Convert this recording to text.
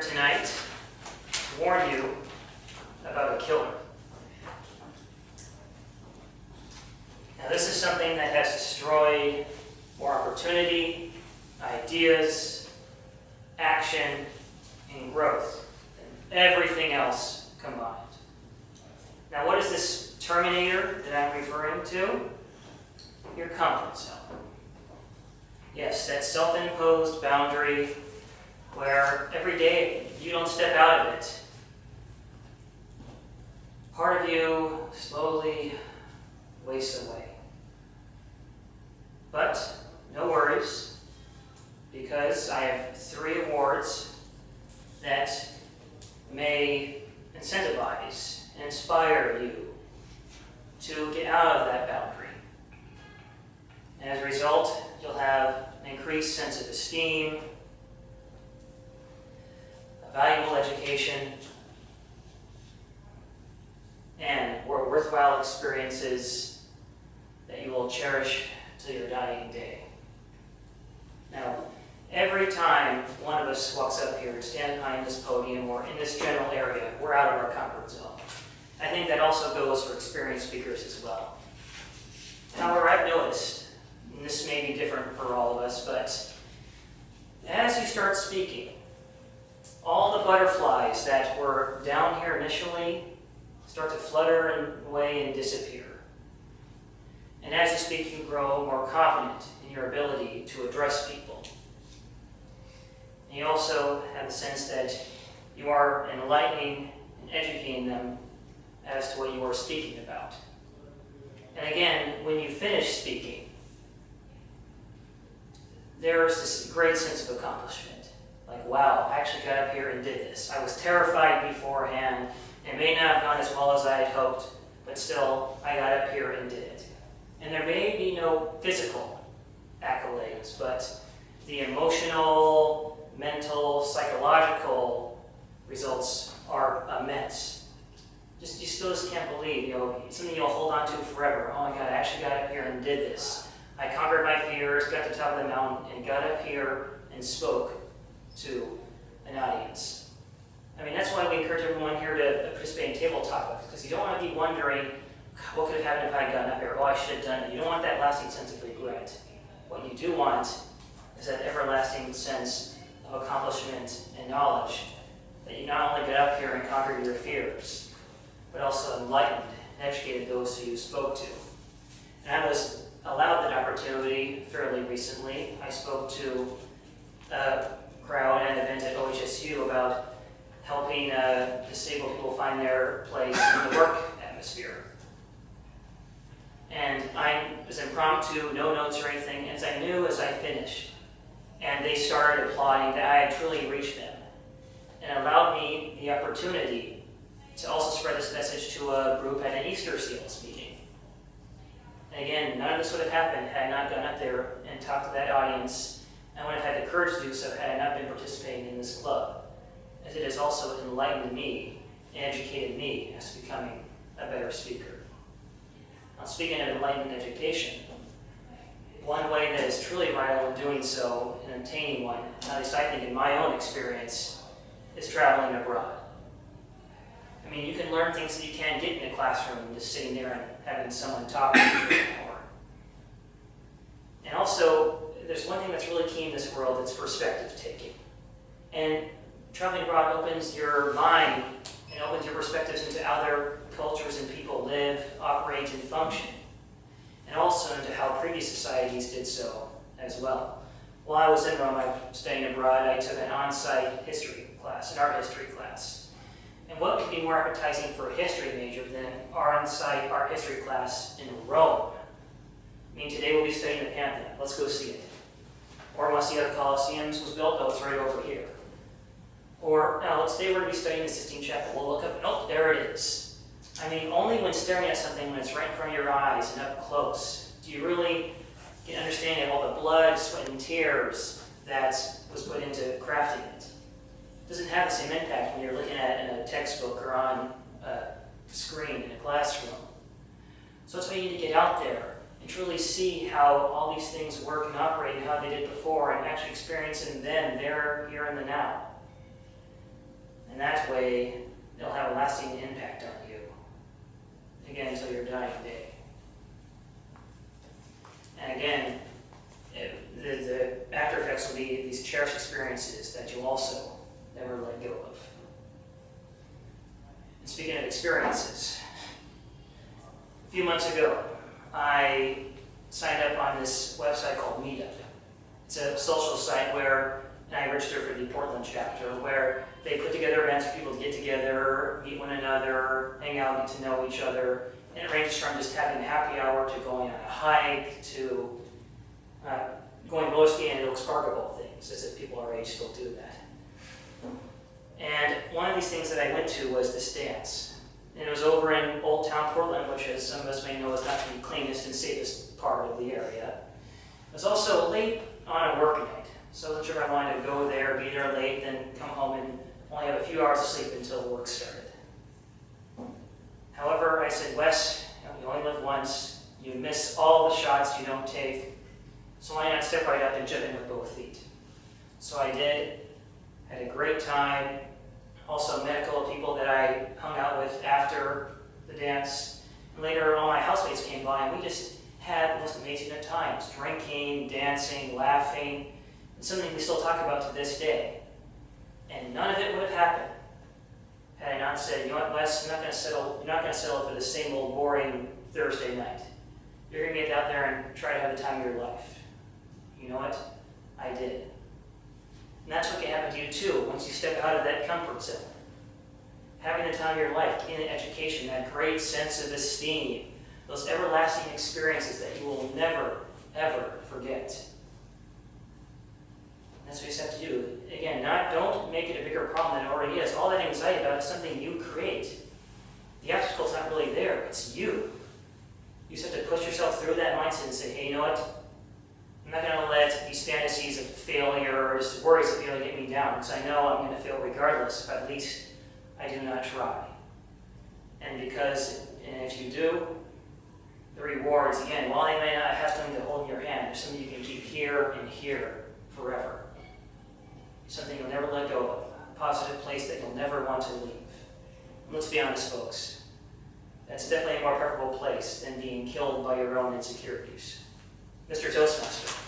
tonight to warn you about a killer. Now, this is something that has destroyed more opportunity, ideas, action, and growth than everything else combined. Now, what is this Terminator that I'm referring to? Your comfort zone. Yes, that self-imposed boundary where every day you don't step out of it. Part of you slowly wastes away. But no worries, because I have 3 awards that may incentivize and inspire you to get out of that boundary. And as a result, you'll have an increased sense of esteem, a valuable education, and worthwhile experiences that you will cherish till your dying day. Now, every time one of us walks up here and stands behind this podium or in this general area, we're out of our comfort zone. I think that also goes for experienced speakers as well. However, I've noticed, and this may be different for all of us, but as you start speaking, all the butterflies that were down here initially start to flutter away and disappear. And as you speak, you grow more confident in your ability to address people. And you also have the sense that you are enlightening and educating them as to what you are speaking about. And again, when you finish speaking, there's this great sense of accomplishment. Like, wow, I actually got up here and did this. I was terrified beforehand. It may not have gone as well as I had hoped, but still, I got up here and did it. And there may be no physical accolades, but the emotional, mental, psychological results are immense. You still just can't believe, something you'll hold on to forever. Oh my God, I actually got up here and did this. I conquered my fears, got to the top of the mountain, and got up here and spoke to an audience. I mean, that's why we encourage everyone here to participate in table topics, because you don't want to be wondering, what could have happened if I had gotten up here? Oh, I should have done it. You don't want that lasting sense of regret. What you do want is that everlasting sense of accomplishment and knowledge that you not only got up here and conquered your fears, but also enlightened and educated those who you spoke to. And I was allowed that opportunity fairly recently. I spoke to a crowd at an event at OHSU about helping disabled people find their place in the work atmosphere. And I was impromptu, no notes or anything, as I knew as I finished. And they started applauding that I had truly reached them. And it allowed me the opportunity to also spread this message to a group at an Easter Seals meeting. And again, none of this would have happened had I not gone up there and talked to that audience. I would have had the courage to do so had I not been participating in this club, as it has also enlightened me and educated me as to becoming a better speaker. Now, speaking of enlightened education, one way that is truly vital in doing so, in obtaining one, at least I think in my own experience, is traveling abroad. I mean, you can learn things that you can't get in a classroom just sitting there and having someone talk to you for an hour. And also, there's one thing that's really key in this world, it's perspective taking. And traveling abroad opens your mind and opens your perspectives into how other cultures and people live, operate, and function. And also into how previous societies did so as well. While I was in Rome, I was studying abroad, I took an on-site history class, an art history class. And what could be more appetizing for a history major than our on-site art history class in Rome? I mean, today we'll be studying the Pantheon. Let's go see it. Or want to see how the Colosseum was built? Oh, it's right over here. Or, let's say we're going to be studying the Sistine Chapel. We'll look up and, oh, there it is. I mean, only when staring at something when it's right in front of your eyes and up close do you really get an understanding of all the blood, sweat, and tears that was put into crafting it. It doesn't have the same impact when you're looking at it in a textbook or on a screen in a classroom. So that's why you need to get out there and truly see how all these things work and operate and how they did before and actually experiencing them there, here, and the now. And that way, they'll have a lasting impact on you, again, until your dying day. And again, the after effects will be these cherished experiences that you'll also never let go of. And speaking of experiences, a few months ago, I signed up on this website called Meetup. It's a social site where, and I registered for the Portland chapter, where they put together events for people to get together, meet one another, hang out, get to know each other. And it ranges from just having a happy hour to going on a hike to going roller skating at Oaks Park of all things, as if people our age still do that. And one of these things that I went to was this dance. And it was over in Old Town Portland, which, as some of us may know, is not the cleanest and safest part of the area. It was also late on a work night, so I wasn't sure if I wanted to go there, be there late, then come home and only have a few hours of sleep until work started. However, I said, Wes, you only live once. You miss all the shots you don't take. So why not step right up and jump in with both feet? So I did. Had a great time. Also met a couple of people that I hung out with after the dance. And later, all my housemates came by, and we just had the most amazing of times. Drinking, dancing, laughing. And something we still talk about to this day. And none of it would have happened had I not said, you know what, Wes, you're not going to settle for the same old boring Thursday night. You're going to get out there and try to have the time of your life. You know what? I did. And that's what can happen to you too, once you step out of that comfort zone. Having the time of your life, getting the education, that great sense of esteem, those everlasting experiences that you will never, ever forget. That's what you just have to do. Again, don't make it a bigger problem than it already is. All that anxiety about is something you create. The obstacle's not really there, it's you. You just have to push yourself through that mindset and say, hey, you know what? I'm not going to let these fantasies of failures, worries of failure get me down, because I know I'm going to fail regardless, if at least I do not try. And if you do, the rewards, again, while they may not have something to hold in your hand, there's something you can keep here and here forever. Something you'll never let go of. A positive place that you'll never want to leave. And let's be honest, folks. That's definitely a more preferable place than being killed by your own insecurities. Mr. Toastmaster.